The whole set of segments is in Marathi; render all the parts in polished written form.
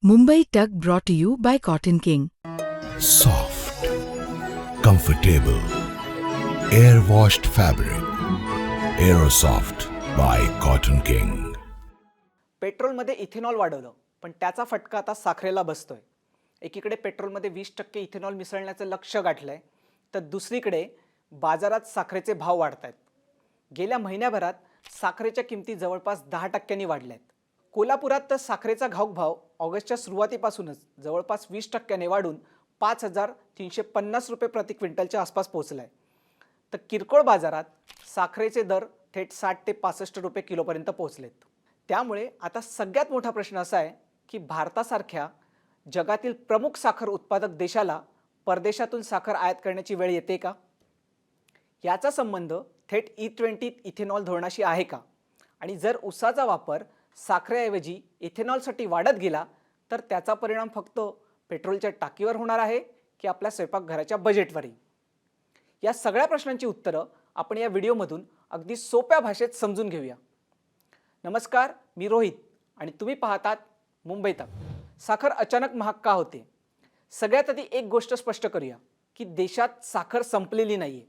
Mumbai Tuck brought to you by Cotton King. Soft, comfortable, air-washed fabric. Aerosoft by Cotton King. पेट्रोलमध्ये इथेनॉल वाढवलं, पण त्याचा फटका आता साखरेला बसतोय. एकीकडे पेट्रोलमध्ये 20% इथेनॉल मिसळण्याचं लक्ष्य गाठलंय, तर दुसरीकडे बाजारात साखरेचे भाव वाढतायत. गेल्या महिन्याभरात साखरेच्या किमती जवळपास 10% वाढल्यात. कोल्हापुरात तर साखरेचा घाऊक भाव ऑगस्टच्या सुरुवातीपासूनच जवळपास 20% वाढून 5,350 रुपये प्रति क्विंटलच्या आसपास पोहोचलाय. तर किरकोळ बाजारात साखरेचे दर थेट 60 ते 65 रुपये किलोपर्यंत पोहोचलेत. त्यामुळे आता सगळ्यात मोठा प्रश्न असा आहे की भारतासारख्या जगातील प्रमुख साखर उत्पादक देशाला परदेशातून साखर आयात करण्याची वेळ येते का? याचा संबंध थेट E20 इथेनॉल धोरणाशी आहे का? आणि जर ऊसाचा वापर साखरेऐवजी इथेनॉलसाठी वाढत गेला तर त्याचा परिणाम फक्त पेट्रोलच्या टाकीवर होणार आहे की आपल्या स्वयंपाकघराच्या बजेटवरही? या सगळ्या प्रश्नांची उत्तरं आपण या व्हिडिओमधून अगदी सोप्या भाषेत समजून घेऊया. नमस्कार, मी रोहित आणि तुम्ही पाहतात मुंबई तक. साखर अचानक महाग का होते? सगळ्यात आधी एक गोष्ट स्पष्ट करूया की देशात साखर संपलेली नाहीये.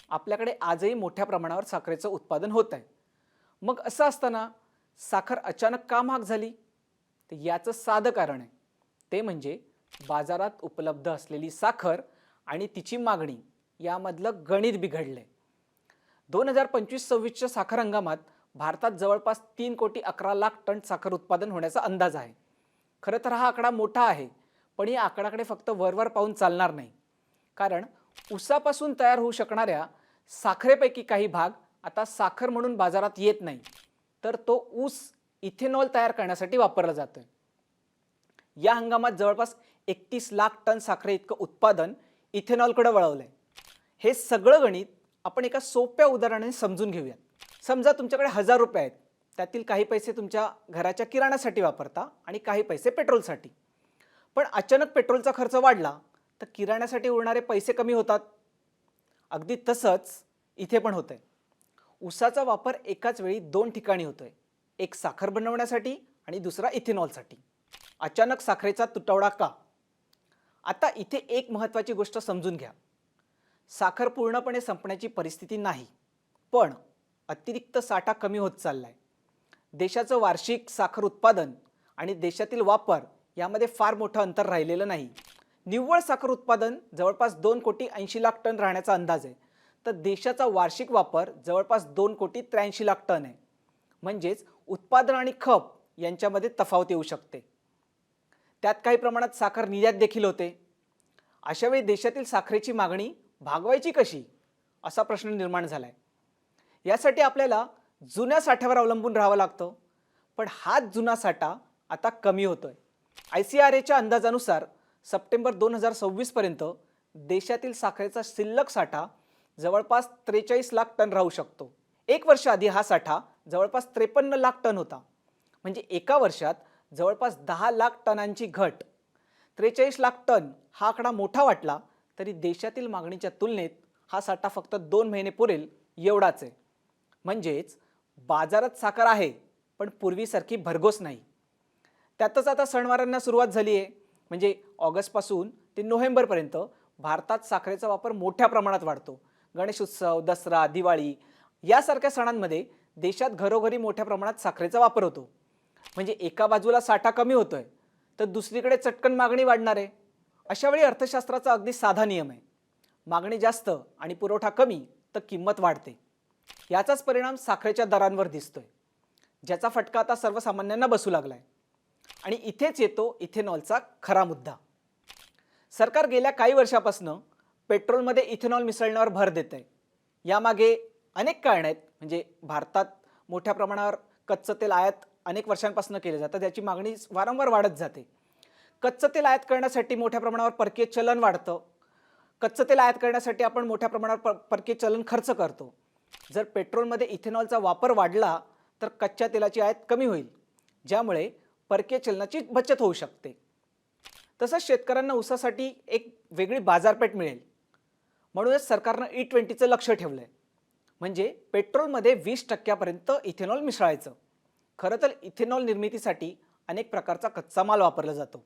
आपल्याकडे आजही मोठ्या प्रमाणावर साखरेचं उत्पादन होत आहे. मग असं असताना साखर अचानक का महाग झाली? तर याचं साधं कारण आहे. ते म्हणजे बाजारात उपलब्ध असलेली साखर आणि तिची मागणी यामधलं गणित बिघडलंय. 2025-26च्या साखर हंगामात भारतात जवळपास 3,11,00,000 टन साखर उत्पादन होण्याचा अंदाज आहे. खरं तर हा आकडा मोठा आहे, पण या आकड्याकडे फक्त वरवर पाहून चालणार नाही. कारण ऊसापासून तयार होऊ शकणाऱ्या साखरेपैकी काही भाग आता साखर म्हणून बाजारात येत नाही, तर तो ऊस इथेनॉल तयार करण्यासाठी वापरला जातोय. या हंगामात जवळपास 31 लाख टन साखरे इतकं उत्पादन इथेनॉलकडे वळवलंय. हे सगळं गणित आपण एका सोप्या उदाहरणाने समजून घेऊयात. समजा तुमच्याकडे 1000 रुपये आहेत. त्यातील काही पैसे तुमच्या घराच्या किराण्यासाठी वापरता आणि काही पैसे पेट्रोलसाठी. पण अचानक पेट्रोलचा खर्च वाढला तर किराण्यासाठी उरणारे पैसे कमी होतात. अगदी तसंच इथे पण होतंय. ऊसाचा वापर एकाच वेळी 2 ठिकाणी होतोय. एक साखर बनवण्यासाठी आणि दुसरा इथेनॉलसाठी. अचानक साखरेचा तुटवडा का? आता इथे एक महत्त्वाची गोष्ट समजून घ्या. साखर पूर्णपणे संपण्याची परिस्थिती नाही, पण अतिरिक्त साठा कमी होत चाललाय. देशाचं वार्षिक साखर उत्पादन आणि देशातील वापर यामध्ये फार मोठं अंतर राहिलेलं नाही. निव्वळ साखर उत्पादन जवळपास 2,80,00,000 टन राहण्याचा अंदाज आहे, तर देशाचा वार्षिक वापर जवळपास 2,83,00,000 टन आहे. म्हणजेच उत्पादन आणि खप यांच्यामध्ये तफावत येऊ शकते. त्यात काही प्रमाणात साखर निर्यात देखील होते. अशावेळी देशातील साखरेची मागणी भागवायची कशी, असा प्रश्न निर्माण झालाय. यासाठी आपल्याला जुन्या साठ्यावर अवलंबून राहावं लागतं. पण हाच जुना साठा आता कमी होतोय. ICRAच्या अंदाजानुसार सप्टेंबर 2026 पर्यंत देशातील साखरेचा शिल्लक साठा जवळपास 43 लाख टन राहू शकतो. एक वर्ष आधी हा साठा जवळपास 53 लाख टन होता. म्हणजे एका वर्षात जवळपास 10 लाख टनांची घट. 43 लाख टन हा आकडा मोठा वाटला तरी देशातील मागणीच्या तुलनेत हा साठा फक्त 2 महिने पुरेल एवढाच आहे. म्हणजेच बाजारात साखर आहे, पण पूर्वीसारखी भरघोस नाही. त्यातच आता सणवारांना सुरुवात झाली आहे. म्हणजे ऑगस्टपासून ते नोव्हेंबरपर्यंत भारतात साखरेचा वापर मोठ्या प्रमाणात वाढतो. गणेशोत्सव, दसरा, दिवाळी यासारख्या सणांमध्ये देशात घरोघरी मोठ्या प्रमाणात साखरेचा वापर होतो. म्हणजे एका बाजूला साठा कमी होतोय तर दुसरीकडे चटकन मागणी वाढणार आहे. अशावेळी अर्थशास्त्राचा अगदी साधा नियम आहे. मागणी जास्त आणि पुरवठा कमी तर किंमत वाढते. याचाच परिणाम साखरेच्या दरांवर दिसतोय, ज्याचा फटका आता सर्वसामान्यांना बसू लागलाय. आणि इथेच येतो इथेनॉलचा खरा मुद्दा. सरकार गेल्या काही वर्षापासून पेट्रोलमध्ये इथेनॉल मिसळण्यावर भर देत आहे. यामागे अनेक कारणं आहेत. म्हणजे भारतात मोठ्या प्रमाणावर कच्चं तेल आयात अनेक वर्षांपासून केलं जातं. त्याची मागणी वारंवार वाढत जाते. कच्चं तेल आयात करण्यासाठी मोठ्या प्रमाणावर परकीय चलन वाढतं. कच्चं तेल आयात करण्यासाठी आपण मोठ्या प्रमाणावर परकीय चलन खर्च करतो. जर पेट्रोलमध्ये इथेनॉलचा वापर वाढला तर कच्च्या तेलाची आयात कमी होईल, ज्यामुळे परकीय चलनाची बचत होऊ शकते. तसंच शेतकऱ्यांना ऊसासाठी एक वेगळी बाजारपेठ मिळेल. म्हणूनच सरकारनं E20चं लक्ष ठेवलंय. म्हणजे पेट्रोलमध्ये 20% पर्यंत इथेनॉल मिसळायचं. खरं तर इथेनॉल निर्मितीसाठी अनेक प्रकारचा कच्चा माल वापरला जातो.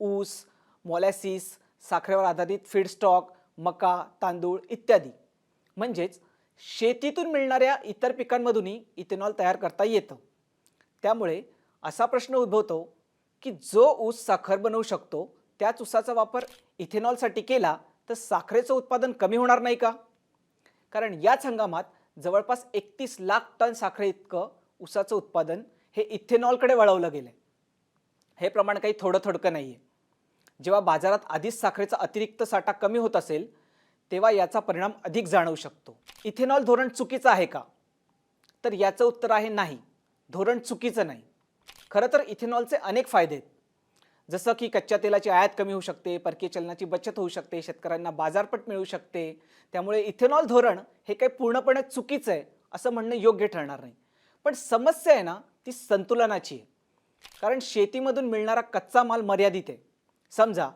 ऊस, मोलॅसिस, साखरेवर आधारित फीडस्टॉक, मका, तांदूळ इत्यादी. म्हणजेच शेतीतून मिळणाऱ्या इतर पिकांमधूनही इथेनॉल तयार करता येतं. त्यामुळे असा प्रश्न उद्भवतो की जो ऊस साखर बनवू शकतो त्याच ऊसाचा वापर इथेनॉलसाठी केला तर साखरेचं उत्पादन कमी होणार नाही का? कारण याच हंगामात जवळपास 31 लाख टन साखरे इतकं ऊसाचं उत्पादन हे इथेनॉलकडे वळवलं गेलं. हे प्रमाण काही थोडं नाही आहे. जेव्हा बाजारात आधीच साखरेचा अतिरिक्त साठा कमी होत असेल तेव्हा याचा परिणाम अधिक जाणवू शकतो. इथेनॉल धोरण चुकीचं आहे का? तर याचं उत्तर आहे नाही, धोरण चुकीचं नाही. खरं तर इथेनॉलचे अनेक फायदे आहेत. जसं की कच्च्या तेलाची आयात कमी होऊ शकते, परकीय चलनाची बचत होऊ शकते, शेतकऱ्यांना बाजारपेठ मिळू शकते. त्यामुळे इथेनॉल धोरण हे काही पूर्णपणे चुकीचं आहे असं म्हणणं योग्य ठरणार नाही. पण समस्या आहे ना ती संतुलनाची आहे. कारण शेतीमधून मिळणारा कच्चा माल मर्यादित आहे. समजा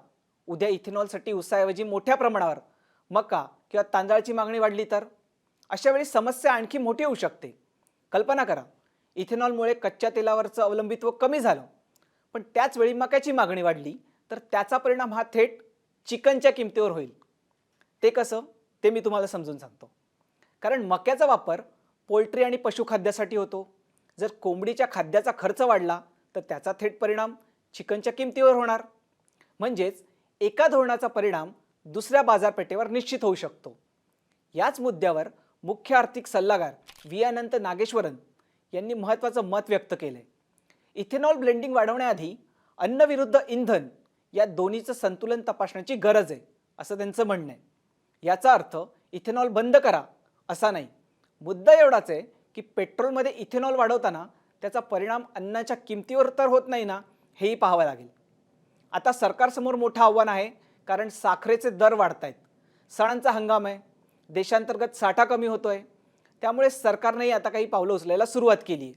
उद्या इथेनॉलसाठी ऊसाऐवजी मोठ्या प्रमाणावर मका किंवा तांदळाची मागणी वाढली तर अशा वेळी समस्या आणखी मोठी होऊ शकते. कल्पना करा, इथेनॉलमुळे कच्च्या तेलावरचं अवलंबित्व कमी झालं, पण त्याच वेळी मक्याची मागणी वाढली तर त्याचा परिणाम हा थेट चिकनच्या किमतीवर होईल. ते कसं ते मी तुम्हाला समजून सांगतो. कारण मक्याचा वापर पोल्ट्री आणि पशुखाद्यासाठी होतो. जर कोंबडीच्या खाद्याचा खर्च वाढला तर त्याचा थेट परिणाम चिकनच्या किमतीवर होणार. म्हणजेच एका धोरणाचा परिणाम दुसऱ्या बाजारपेठेवर निश्चित होऊ शकतो. याच मुद्द्यावर मुख्य आर्थिक सल्लागार व्ही अनंत नागेश्वरन यांनी महत्त्वाचं मत व्यक्त केलंय. इथेनॉल ब्लेंडिंग वाढवण्याआधी अन्न विरुद्ध इंधन या दोन्हीचं संतुलन तपासण्याची गरज आहे असं त्यांचं म्हणणं आहे. याचा अर्थ इथेनॉल बंद करा असा नाही. मुद्दा एवढाच आहे की पेट्रोलमध्ये इथेनॉल वाढवताना त्याचा परिणाम अन्नाच्या किमतीवर तर होत नाही ना, हेही पाहावं लागेल. आता सरकारसमोर मोठं आव्हान आहे कारण साखरेचे दर वाढत आहेत. सणांचा हंगाम आहे, देशांतर्गत साठा कमी होतोय. त्यामुळे सरकारनेही आता काही पावलं उचलायला सुरुवात केली आहे.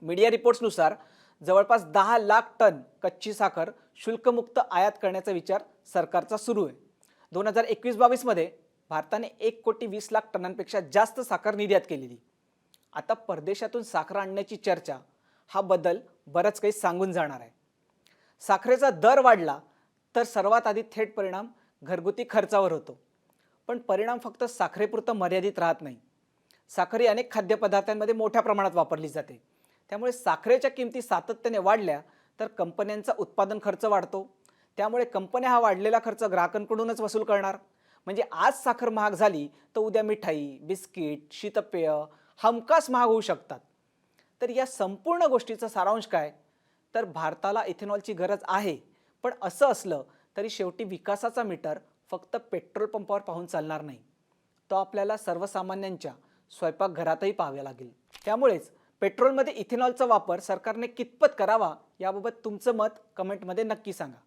मीडिया रिपोर्ट्सनुसार जवळपास 10 लाख टन कच्ची साखर शुल्कमुक्त आयात करण्याचा विचार सरकारचा सुरू आहे. 2021-22 मध्ये भारताने 1,20,00,000 टनांपेक्षा जास्त साखर निर्यात केलेली. आता परदेशातून साखर आणण्याची चर्चा हा बदल बरंच काही सांगून जाणार आहे. साखरेचा दर वाढला तर सर्वात आधी थेट परिणाम घरगुती खर्चावर होतो. पण परिणाम फक्त साखरेपुरतं मर्यादित राहत नाही. साखर ही अनेक खाद्यपदार्थांमध्ये मोठ्या प्रमाणात वापरली जाते. त्यामुळे साखरेच्या किमती सातत्याने वाढल्या तर कंपन्यांचा उत्पादन खर्च वाढतो. त्यामुळे कंपन्या हा वाढलेला खर्च ग्राहकांकडूनच वसूल करणार. म्हणजे आज साखर महाग झाली तर उद्या मिठाई, बिस्किट, शीतपेय हमखास महाग होऊ शकतात. तर या संपूर्ण गोष्टीचा सारांश काय? तर भारताला इथेनॉलची गरज आहे, पण असं असलं तरी शेवटी विकासाचा मीटर फक्त पेट्रोल पंपावर पाहून चालणार नाही. तो आपल्याला सर्वसामान्यांच्या स्वयंपाकघरातही पाहावा लागेल. त्यामुळेच पेट्रोलमध्ये इथेनॉलचा वापर सरकारने कितपत करावा याबाबत तुमचं मत कमेंटमध्ये नक्की सांगा.